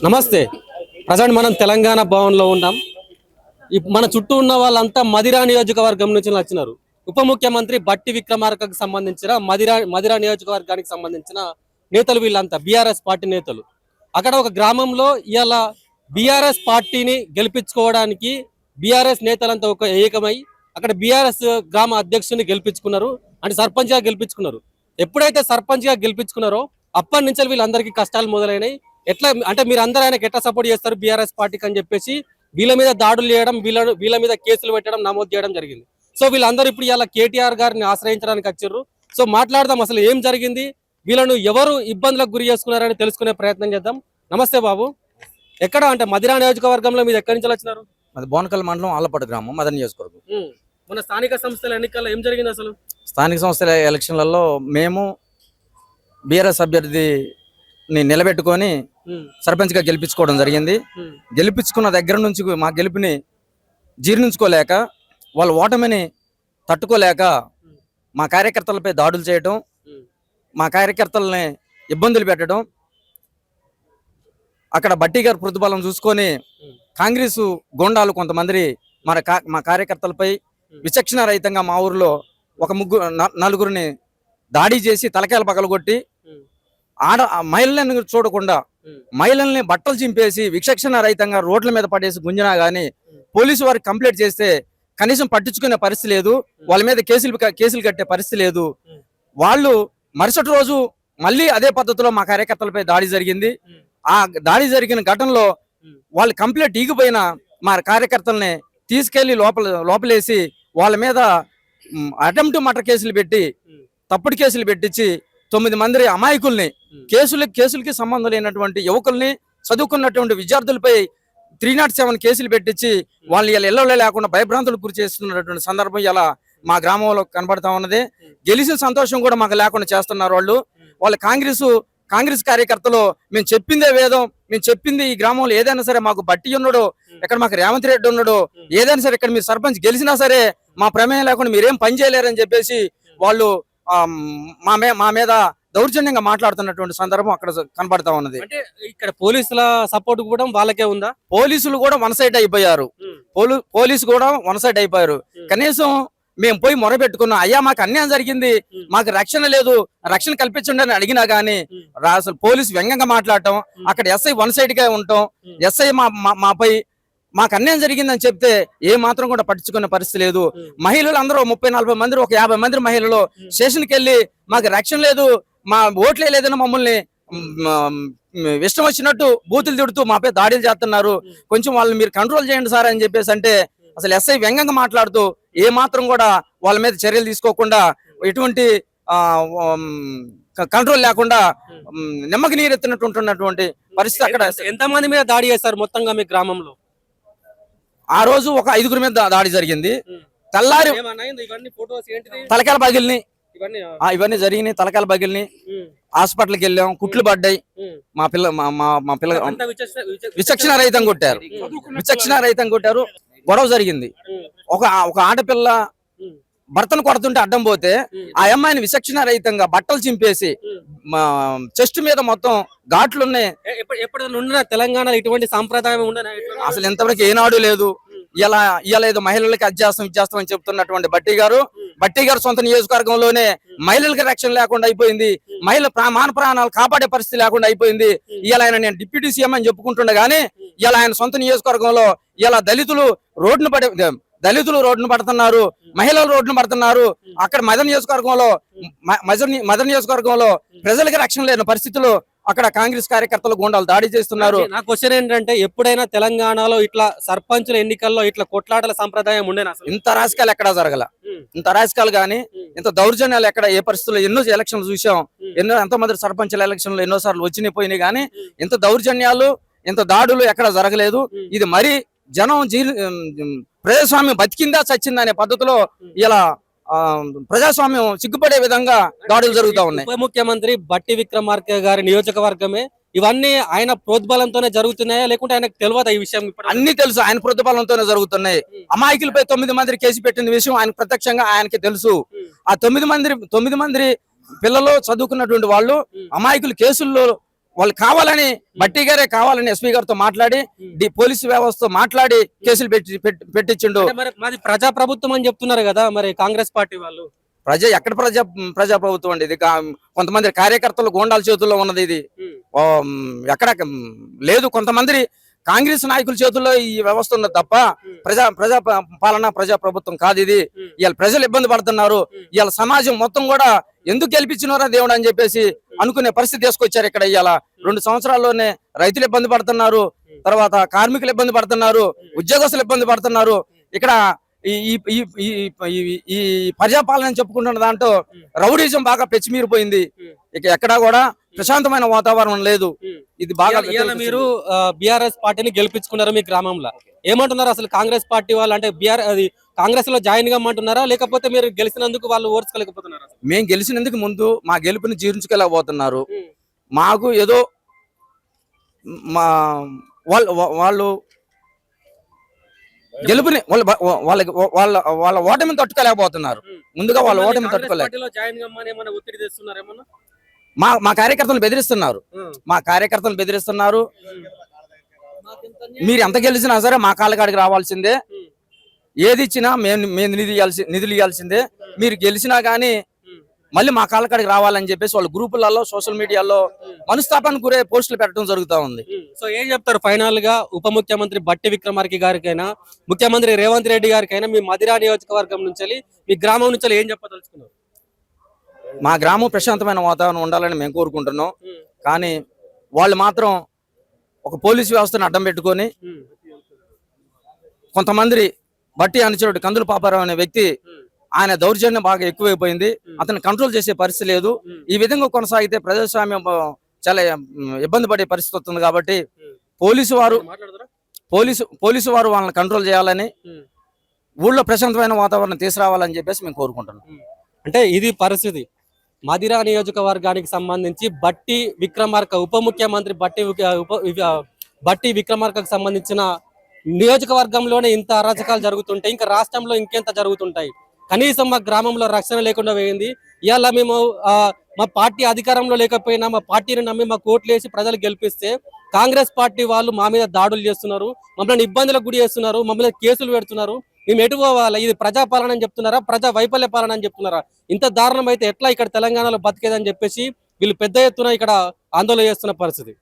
నమస్తే. ప్రజెంట్ మనం తెలంగాణ భవన్లో ఉన్నాం. మన చుట్టూ ఉన్న వాళ్ళంతా మదిరా నియోజకవర్గం నుంచి వచ్చినారు. ఉప ముఖ్యమంత్రి బట్టి విక్రమార్కకు సంబంధించిన మదిరా నియోజకవర్గానికి సంబంధించిన నేతలు వీళ్ళంతా బీఆర్ఎస్ పార్టీ నేతలు. అక్కడ ఒక గ్రామంలో ఇలా బీఆర్ఎస్ పార్టీని గెలిపించుకోవడానికి బీఆర్ఎస్ నేతలంతా ఒక ఏకమై అక్కడ బీఆర్ఎస్ గ్రామ అధ్యక్షుని గెలిపించుకున్నారు. అంటే సర్పంచ్ గా గెలిపించుకున్నారు. ఎప్పుడైతే సర్పంచ్ గా గెలిపించుకున్నారో అప్పటి నుంచి వీళ్ళందరికీ కష్టాలు మొదలైనాయి. ఎట్లా అంటే మీరు అందరూ ఆయనకి ఎట్లా సపోర్ట్ చేస్తారు బీఆర్ఎస్ పార్టీకి అని చెప్పేసి వీళ్ళ మీద దాడులు చేయడం, వీళ్ళ మీద కేసులు పెట్టడం, నమోదు చేయడం జరిగింది. సో వీళ్ళందరూ ఇప్పుడు ఇలా కేటీఆర్ గారిని ఆశ్రయించడానికి వచ్చారు. సో మాట్లాడదాం అసలు ఏం జరిగింది, వీళ్ళను ఎవరు ఇబ్బందులకు గురి చేసుకున్నారని తెలుసుకునే ప్రయత్నం చేద్దాం. నమస్తే బాబు, ఎక్కడ అంటే మదిరా నియోజకవర్గంలో మీరు ఎక్కడి నుంచి వచ్చినారు? అది బోనకల్ మండలం ఆలపాడు గ్రామం, మదన్ నియోజకవర్గం. మన స్థానిక సంస్థల ఎన్నికల్లో ఏం జరిగింది అసలు? స్థానిక సంస్థల ఎలక్షన్లలో మేము బీఆర్ఎస్ అభ్యర్థిని నిలబెట్టుకొని సర్పంచ్గా గెలిపించుకోవడం జరిగింది. గెలిపించుకున్న దగ్గర నుంచి మా గెలుపుని జీర్ణించుకోలేక, వాళ్ళ ఓటమిని తట్టుకోలేక మా కార్యకర్తలపై దాడులు చేయడం, మా కార్యకర్తలని ఇబ్బందులు పెట్టడం, అక్కడ బట్టి గారి ప్రతిఫలం చూసుకొని కాంగ్రెస్ గోండాలు కొంతమంది మా కార్యకర్తలపై విచక్షణ రహితంగా మా ఊరిలో ఒక నలుగురిని దాడి చేసి తలకాయలు పగలగొట్టి మహిళలను చూడకుండా మహిళల్ని బట్టలు చింపేసి విచక్షణ రహితంగా రోడ్ల మీద పడేసి గుంజినా గానీ పోలీసు వారికి కంప్లైంట్ చేస్తే కనీసం పట్టించుకునే పరిస్థితి లేదు. వాళ్ళ మీద కేసులు కట్టే పరిస్థితి లేదు. వాళ్ళు మరుసటి రోజు మళ్ళీ అదే పద్ధతిలో మా కార్యకర్తలపై దాడి జరిగింది. ఆ దాడి జరిగిన ఘటనలో వాళ్ళు కంప్లైంట్ ఈగిపోయిన మా కార్యకర్తల్ని తీసుకెళ్లి లోపలేసి వాళ్ళ మీద అటెంప్ట్ మర్డర్ కేసులు పెట్టి, తప్పుడు కేసులు పెట్టించి 9 మంది అమాయకుల్ని, కేసులకి సంబంధం లేనటువంటి యువకుల్ని, చదువుకున్నటువంటి విద్యార్థులపై 307 కేసులు పెట్టించి వాళ్ళు ఇలా ఇళ్లలో లేకుండా భయభ్రాంతులకు గురి చేస్తున్నటువంటి సందర్భం ఇలా మా గ్రామంలో కనబడతా ఉన్నది. గెలిచిన సంతోషం కూడా మాకు లేకుండా చేస్తున్నారు వాళ్ళు. కాంగ్రెస్ కార్యకర్తలు మేము చెప్పిందే వేదం, మేము చెప్పింది ఈ గ్రామంలో ఏదైనా సరే మాకు బట్టి ఉన్నాడు, ఇక్కడ మాకు రేవంత్ రెడ్డి ఉన్నాడు, ఏదైనా సరే ఇక్కడ మీరు సర్పంచ్ గెలిచినా సరే మా ప్రమేయం లేకుండా మీరేం పని చేయలేరని చెప్పేసి వాళ్ళు మా మీద దౌర్జన్యంగా మాట్లాడుతున్నటువంటి సందర్భం అక్కడ కనబడతా ఉన్నది. అంటే ఇక్కడ పోలీసుల సపోర్ట్ కూడా వాళ్ళకే ఉందా? పోలీసులు కూడా వన్ సైడ్ అయిపోయారు. కనీసం మేము పోయి మొరబెట్టుకున్నాం, అయ్యా మాకు అన్యాయం జరిగింది, మాకు రక్షణ లేదు, రక్షణ కల్పించండి అని అడిగినా గానీ అసలు పోలీసు వ్యంగ్యంగా మాట్లాడటం, అక్కడ ఎస్ఐ వన్ సైడ్ గా ఉండటం, ఎస్ఐ మాపై మాకు అన్యాయం జరిగిందని చెప్తే ఏ మాత్రం కూడా పట్టించుకునే పరిస్థితి లేదు. మహిళలు అందరూ 30-40 మంది, ఒక 50 మంది మహిళలు స్టేషన్కి వెళ్ళి మాకు రక్షణ లేదు, మా ఓట్లే లేదని మమ్మల్ని ఇష్టం వచ్చినట్టు బూతులు తిడుతూ మాపై దాడులు చేస్తున్నారు, కొంచెం వాళ్ళని మీరు కంట్రోల్ చేయండి సార్ అని చెప్పేసి అంటే అసలు ఎస్ఐ వ్యంగ్యంగా మాట్లాడుతూ ఏ మాత్రం కూడా వాళ్ళ మీద చర్యలు తీసుకోకుండా, ఎటువంటి కంట్రోల్ లేకుండా నిమ్మకి నీరెత్తినట్టుంటున్నటువంటి పరిస్థితి. అక్కడ ఎంతమంది మీద దాడి చేస్తారు మొత్తంగా మీ గ్రామంలో? ఆ రోజు ఒక 5గురి మీద దాడి జరిగింది. తెల్లారి తలకాయల బగిలిని ఇవన్నీ జరిగినాయి. తలకాయల బగిలిని హాస్పిటల్కి వెళ్ళాం, కుట్లు పడ్డాయి. మా పిల్ల విచక్షణ రహితం కొట్టారు. గొడవ జరిగింది. ఒక ఆడపిల్ల భర్తను కొడుతుంటే అడ్డం పోతే ఆ అమ్మాయిని విచక్షణ రహితంగా బట్టలు చింపేసి చెస్ట్ మీద మొత్తం ఘాట్లున్నాయి. ఎప్పుడైనా తెలంగాణలో ఇటువంటి సాంప్రదాయం ఉండనా? అసలు ఎంతవరకు ఏనాడు లేదు. ఇలా ఏదో మహిళలకి ఇచ్చేస్తాం అని చెప్తున్నటువంటి బట్టి గారు సొంత నియోజకవర్గంలోనే మహిళలకి రక్షణ లేకుండా అయిపోయింది, మహిళల మాన ప్రాణాలు కాపాడే పరిస్థితి లేకుండా అయిపోయింది. ఇలా ఆయన నేను డిప్యూటీ సీఎం అని చెప్పుకుంటుండే గానీ ఇలా ఆయన సొంత నియోజకవర్గంలో ఇలా దళితులు రోడ్డును పడుతున్నారు, మహిళలు రోడ్డును పడుతున్నారు. అక్కడ మదన్ నియోజకవర్గంలో ప్రజలకి రక్షణ లేని పరిస్థితులు అక్కడ కాంగ్రెస్ కార్యకర్తలు గుండాలు దాడి చేస్తున్నారు. నా క్వశ్చన్ ఏంటంటే, ఎప్పుడైనా తెలంగాణలో ఇట్లా సర్పంచుల ఎన్నికల్లో ఇట్లా కొట్లాటల సంప్రదాయం ఉండేనా? ఇంత రాజకీయాలు ఎక్కడా జరగల. ఇంత రాజకీయాలు గానీ ఇంత దౌర్జన్యాలు ఎక్కడ ఏ పరిస్థితుల్లో ఎన్నో ఎలక్షన్లు చూసాం. ఎంతమంది సర్పంచుల ఎలక్షన్లు ఎన్నోసార్లు వచ్చినాయి పోయినాయి గానీ ఇంత దౌర్జన్యాలు, ఇంత దాడులు ఎక్కడ జరగలేదు. ఇది మరి జనం ప్రజాస్వామ్యం బతికిందా చచ్చిందా అనే పద్ధతిలో ఇలా ప్రజాస్వామ్యం సిగ్గుపడే విధంగా దాడులు జరుగుతూ ఉన్నాయి. ఉప ముఖ్యమంత్రి బట్టి విక్రమార్క గారి నియోజకవర్గమే ఇవన్నీ ఆయన ప్రోద్బలంతోనే జరుగుతున్నాయా, లేకుంటే ఆయనకు తెలియదా ఈ విషయం? అన్ని తెలుసు, ఆయన ప్రోద్బలంతోనే జరుగుతున్నాయి. అమాయకులపై 9 మంది కేసు పెట్టిన విషయం ఆయన ప్రత్యక్షంగా ఆయనకి తెలుసు. ఆ 9 మంది పిల్లలు చదువుకున్నటువంటి వాళ్ళు అమాయకులు కేసుల్లో వాళ్ళు కావాలని బట్టి గారే కావాలని ఎస్పీ గారితో మాట్లాడి పోలీసు వ్యవస్థతో మాట్లాడి కేసులు పెట్టించిండు. అంటే మరి మాది ప్రజా ప్రభుత్వం అని చెప్తున్నారు కదా మరి కాంగ్రెస్ పార్టీ వాళ్ళు. ఎక్కడ ప్రజాప్రభుత్వం అండి ఇది? కొంతమంది కార్యకర్తలు గోండాల చేతుల్లో ఉన్నది ఇది. ఎక్కడ లేదు. కొంతమంది కాంగ్రెస్ నాయకుల చేతుల్లో ఈ వ్యవస్థ ఉన్నది తప్ప ప్రజా పాలన ప్రజా ప్రభుత్వం కాదు ఇది. ఇవాళ ప్రజలు ఇబ్బంది పడుతున్నారు. ఇవాళ సమాజం మొత్తం కూడా ఎందుకు గెలిపించినారా దేవుడు అని చెప్పేసి అనుకునే పరిస్థితి తీసుకొచ్చారు. ఇక్కడ ఇవాళ 2 సంవత్సరాల్లోనే రైతులు ఇబ్బంది పడుతున్నారు, తర్వాత కార్మికులు ఇబ్బంది పడుతున్నారు, ఉద్యోగస్తులు ఇబ్బంది పడుతున్నారు. ఇక్కడ ఈ ప్రజాపాలన చెప్పుకుంటున్న దాంట్లో రౌడీజం బాగా పెచ్చిమీరిపోయింది. ఇక ఎక్కడా కూడా ప్రశాంతమైన వాతావరణం లేదు. ఇది బాగా మీరు బీఆర్ఎస్ పార్టీని గెలిపించుకున్నారు మీ గ్రామంలో. ఏమంటున్నారు అసలు కాంగ్రెస్ పార్టీ వాళ్ళు? అంటే అది కాంగ్రెస్ లో జాయిన్ కమ్మంటున్నారా లేకపోతే మీరు గెలిచినందుకు వాళ్ళు ఓర్చుకోలేకపోతున్నారా? మేము గెలిచినందుకు ముందు మా గెలుపుని జీర్ణించుకెళ్ళకపోతున్నారు. మాకు ఏదో మా వాళ్ళు గెలుపుని వాళ్ళ ఓటమిని తట్టుకోలేకపోతున్నారు. ముందుగా వాళ్ళ ఓటమిని తట్టుకోలేక మా కార్యకర్తలు బెదిరిస్తున్నారు. మీరు ఎంత గెలిచినా సరే మా కాళ్ళకాడికి రావాల్సిందే, ఏది ఇచ్చినా మేము నిధులు ఇవ్వాల్సిందే, మీరు గెలిచినా గానీ మళ్ళీ మా కాళ్ళకాడికి రావాలని చెప్పేసి వాళ్ళ గ్రూపులలో సోషల్ మీడియాలో మనస్తాపానికి గురే పోస్టులు పెట్టడం జరుగుతూ ఉంది. సో ఏం చెప్తారు ఫైనల్ గా ఉప ముఖ్యమంత్రి బట్టి విక్రమార్క గారికైనా ముఖ్యమంత్రి రేవంత్ రెడ్డి గారికైనా మీ మదిరా నియోజకవర్గం నుంచి మీ గ్రామం నుంచి ఏం చెప్పదలుచుకున్నారు? మా గ్రామం ప్రశాంతమైన వాతావరణం ఉండాలని మేము కోరుకుంటున్నాం. కానీ వాళ్ళు మాత్రం ఒక పోలీసు వ్యవస్థను అడ్డం పెట్టుకొని కొంతమంది బట్టి అనుచరుడు కందుల పాపారావు అనే వ్యక్తి ఆయన దౌర్జన్యం బాగా ఎక్కువైపోయింది. అతను కంట్రోల్ చేసే పరిస్థితి లేదు. ఈ విధంగా కొనసాగితే ప్రజాస్వామ్యం చాలా ఇబ్బంది పడే పరిస్థితి వస్తుంది. కాబట్టి పోలీసు వారు వాళ్ళని కంట్రోల్ చేయాలని, ఊళ్ళో ప్రశాంతమైన వాతావరణం తీసుకురావాలని చెప్పేసి మేము కోరుకుంటున్నాం. అంటే ఇది పరిస్థితి. మదిరా నియోజకవర్గానికి సంబంధించి బట్టి విక్రమార్క ఉప ముఖ్యమంత్రి బట్టి విక్రమార్కకు సంబంధించిన నియోజకవర్గంలోనే ఇంత అరాచకాలు జరుగుతుంటాయి, ఇంకా రాష్ట్రంలో ఇంకెంత జరుగుతుంటాయి. కనీసం మా గ్రామంలో రక్షణ లేకుండా పోయింది. ఇవాళ మేము మా పార్టీ అధికారంలో లేకపోయినా మా పార్టీని నమ్మి మా కోట్లు వేసి ప్రజలు గెలిపిస్తే కాంగ్రెస్ పార్టీ వాళ్ళు మా మీద దాడులు చేస్తున్నారు, మమ్మల్ని ఇబ్బందులకు గురి చేస్తున్నారు, మమ్మల్ని కేసులు పెడుతున్నారు. మేము ఎటు పోవాలి? ఇది ప్రజాపాలన అని చెప్తున్నారా, ప్రజా వైఫల్య పాలన అని చెప్తున్నారా? ఇంత దారుణం అయితే ఎట్లా ఇక్కడ తెలంగాణలో బతికేదని చెప్పేసి వీళ్ళు పెద్ద ఎత్తున ఇక్కడ ఆందోళన చేస్తున్న పరిస్థితి.